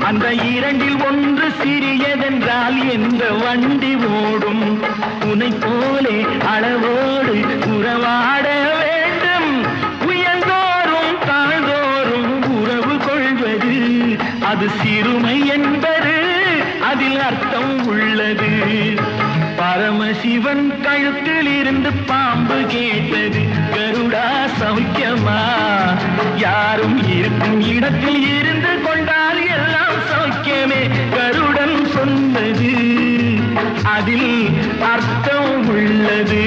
அந்த இரண்டில் ஒன்று சிறியதென்றால் எந்த வண்டி ஓடும்? உனை போலே அளவோடு உறவாட வேண்டும். உயர்ந்தோறும் தாழ்ந்தோறும் உறவு கொள்வது அது சிறுமை என்பது அதில் அர்த்தம் உள்ளது. பரமசிவன் கழுத்தில் இருந்து பாம்பு கேட்டது, கருடா சௌக்கியமா? யாரும் இருக்கும் இடத்தில் இருந்து கொண்டால் எல்லாம் சௌக்கியமே. கருடன் சொன்னது அதில் அர்த்தம் உள்ளது.